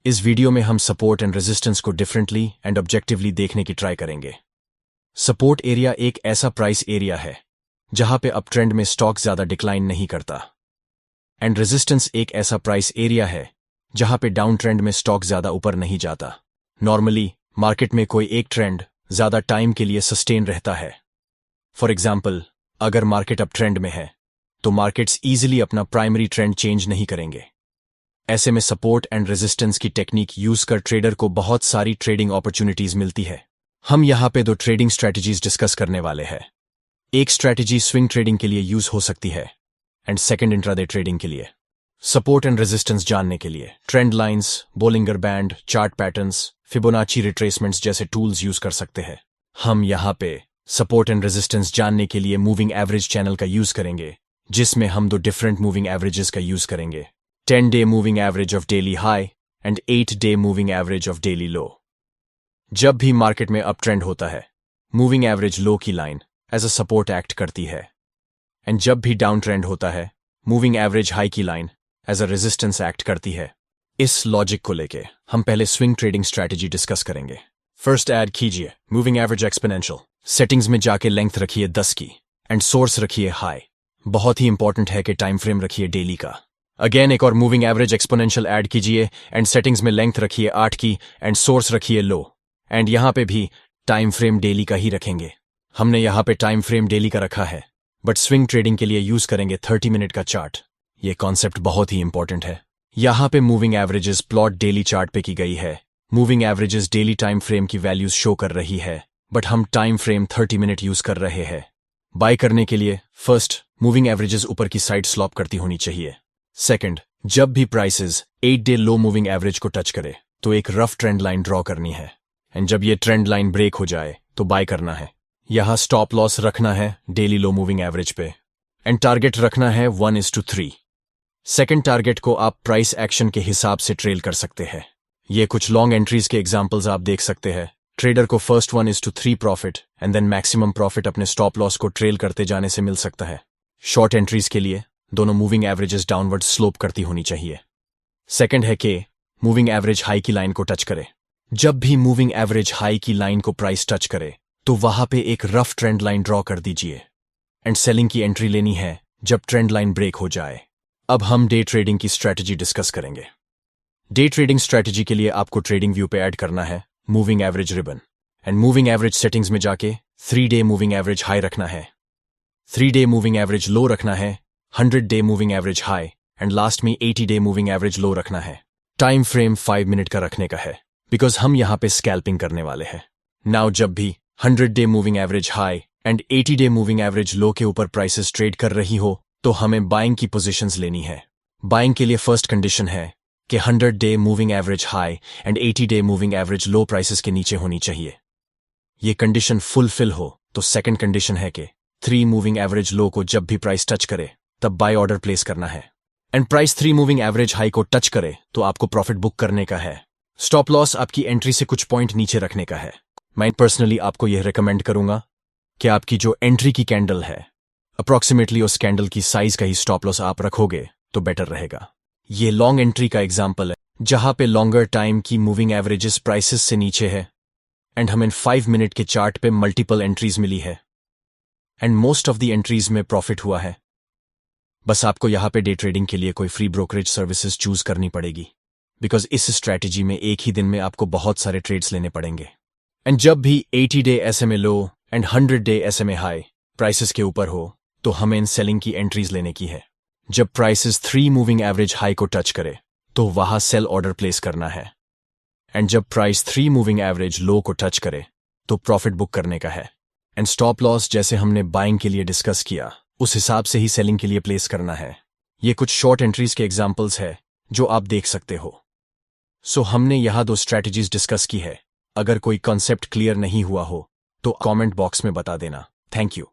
इस वीडियो में हम सपोर्ट एंड रेजिस्टेंस को डिफरेंटली एंड ऑब्जेक्टिवली देखने की ट्राई करेंगे। सपोर्ट एरिया एक ऐसा प्राइस एरिया है जहां पे अप ट्रेंड में स्टॉक ज्यादा डिक्लाइन नहीं करता, एंड रेजिस्टेंस एक ऐसा प्राइस एरिया है जहां पे डाउन ट्रेंड में स्टॉक ज्यादा ऊपर नहीं जाता। नॉर्मली मार्केट में कोई एक ट्रेंड ज्यादा टाइम के लिए सस्टेन रहता है। फॉर एग्जाम्पल, अगर मार्केट अप ट्रेंड में है तो मार्केट्स इजीली अपना प्राइमरी ट्रेंड चेंज नहीं करेंगे। ऐसे में सपोर्ट एंड रेजिस्टेंस की टेक्निक यूज कर ट्रेडर को बहुत सारी ट्रेडिंग अपॉर्चुनिटीज मिलती है। हम यहां पे दो ट्रेडिंग स्ट्रैटेजीज डिस्कस करने वाले हैं। एक स्ट्रैटेजी स्विंग ट्रेडिंग के लिए यूज हो सकती है एंड सेकंड इंट्राडे ट्रेडिंग के लिए। सपोर्ट एंड रेजिस्टेंस जानने के लिए trend lines, Bollinger band, chart patterns, Fibonacci retracements जैसे टूल्स यूज कर सकते हैं। हम यहां पे सपोर्ट एंड रेजिस्टेंस जानने के लिए मूविंग एवरेज चैनल का यूज करेंगे, जिसमें हम दो डिफरेंट मूविंग एवरेजेस का यूज करेंगे, 10-day moving average of daily high and 8-day moving average of daily low. जब भी मार्केट में अप ट्रेंड होता है, मूविंग एवरेज लो की line as a support act करती है, एंड जब भी डाउन ट्रेंड होता है, मूविंग एवरेज हाई की line as a resistance act करती है। इस लॉजिक को लेके हम पहले स्विंग ट्रेडिंग स्ट्रैटेजी डिस्कस करेंगे। फर्स्ट ऐड कीजिए मूविंग एवरेज एक्सपोनेंशियल, सेटिंग्स में जाके लेंथ रखिए 10 की एंड सोर्स रखिए हाई। बहुत ही इंपॉर्टेंट है कि टाइम फ्रेम रखिए डेली का। अगेन एक और मूविंग एवरेज एक्सपोनेंशियल ऐड कीजिए एंड सेटिंग्स में लेंथ रखिए 8 की एंड सोर्स रखिए लो, एंड यहां पे भी टाइम फ्रेम डेली का ही रखेंगे। हमने यहां पे टाइम फ्रेम डेली का रखा है, बट स्विंग ट्रेडिंग के लिए यूज करेंगे 30 मिनट का चार्ट। ये कॉन्सेप्ट बहुत ही इंपॉर्टेंट है। यहां पे moving averages plot daily chart पे की गई है। Moving averages daily time frame की वैल्यूज शो कर रही है, बट हम टाइम फ्रेम 30 मिनट यूज कर रहे हैं। बाय करने के लिए फर्स्ट मूविंग एवरेजेस ऊपर की साइड स्लॉप करती होनी चाहिए। सेकंड, जब भी प्राइसेस 8-day लो मूविंग एवरेज को टच करे तो एक रफ ट्रेंड लाइन ड्रॉ करनी है, एंड जब ये ट्रेंड लाइन ब्रेक हो जाए तो बाय करना है। यहां स्टॉप लॉस रखना है डेली लो मूविंग एवरेज पे, एंड टारगेट रखना है 1:3। सेकंड टारगेट को आप प्राइस एक्शन के हिसाब से ट्रेल कर सकते हैं। ये कुछ लॉन्ग एंट्रीज के एग्जांपल्स आप देख सकते हैं। ट्रेडर को first 1:3 profit and then maximum profit अपने स्टॉप लॉस को ट्रेल करते जाने से मिल सकता है। शॉर्ट एंट्रीज के लिए दोनों मूविंग एवरेजेस डाउनवर्ड स्लोप करती होनी चाहिए। सेकंड है कि मूविंग एवरेज हाई की लाइन को टच करे। जब भी मूविंग एवरेज हाई की लाइन को प्राइस टच करे तो वहां पे एक रफ ट्रेंड लाइन ड्रॉ कर दीजिए, एंड सेलिंग की एंट्री लेनी है जब ट्रेंड लाइन ब्रेक हो जाए। अब हम डे ट्रेडिंग की स्ट्रैटेजी डिस्कस करेंगे। डे ट्रेडिंग स्ट्रैटेजी के लिए आपको ट्रेडिंग व्यू पे ऐड करना है moving average ribbon, and moving average settings में जाके 3-day मूविंग एवरेज हाई रखना है, 3-day मूविंग एवरेज लो रखना है, 100-day moving average high, and last में 80-day मूविंग एवरेज लो रखना है। टाइम फ्रेम 5 मिनट का रखने का है, बिकॉज हम यहां पे स्कैल्पिंग करने वाले हैं। नाउ जब भी 100-day moving average high and 80-day moving average low के ऊपर प्राइसेस ट्रेड कर रही हो तो हमें बाइंग की पोजीशंस लेनी है। बाइंग के लिए फर्स्ट कंडीशन है कि 100-day moving average high and 80-day moving average low prices के नीचे होनी चाहिए। ये कंडीशन फुलफिल हो तो सेकंड कंडीशन है कि 3 मूविंग एवरेज लो को जब भी प्राइस टच करे तब बाय ऑर्डर प्लेस करना है, and price 3 moving average high को टच करे तो आपको प्रॉफिट बुक करने का है। स्टॉप लॉस आपकी एंट्री से कुछ पॉइंट नीचे रखने का है। मैं पर्सनली आपको यह रिकमेंड करूंगा कि आपकी जो एंट्री की कैंडल है अप्रॉक्सीमेटली उस कैंडल की साइज का ही स्टॉप लॉस आप रखोगे तो बेटर रहेगा। ये लॉन्ग एंट्री का एग्जाम्पल है जहां पे लॉन्गर टाइम की मूविंग एवरेजेस प्राइसेस से नीचे है, एंड हमें 5 मिनट के चार्ट पे मल्टीपल एंट्रीज मिली है, and most of the entries में प्रॉफिट हुआ है। बस आपको यहां पे डे ट्रेडिंग के लिए कोई फ्री ब्रोकरेज सर्विसेज चूज करनी पड़ेगी, बिकॉज इस स्ट्रैटेजी में एक ही दिन में आपको बहुत सारे ट्रेड्स लेने पड़ेंगे। एंड जब भी 80-day SMA low and 100-day SMA high prices के ऊपर हो तो हमें इन सेलिंग की एंट्रीज लेने की है। जब प्राइसेस 3 मूविंग एवरेज हाई को टच करे तो वहां सेल ऑर्डर प्लेस करना है, एंड जब प्राइस 3 मूविंग एवरेज लो को टच करे तो प्रॉफिट बुक करने का है, एंड स्टॉप लॉस जैसे हमने बाइंग के लिए डिस्कस किया उस हिसाब से ही सेलिंग के लिए प्लेस करना है। ये कुछ शॉर्ट एंट्रीज के एग्जांपल्स है जो आप देख सकते हो। सो हमने यहां दो स्ट्रैटेजीज डिस्कस की है। अगर कोई कॉन्सेप्ट क्लियर नहीं हुआ हो तो कमेंट बॉक्स में बता देना। Thank you.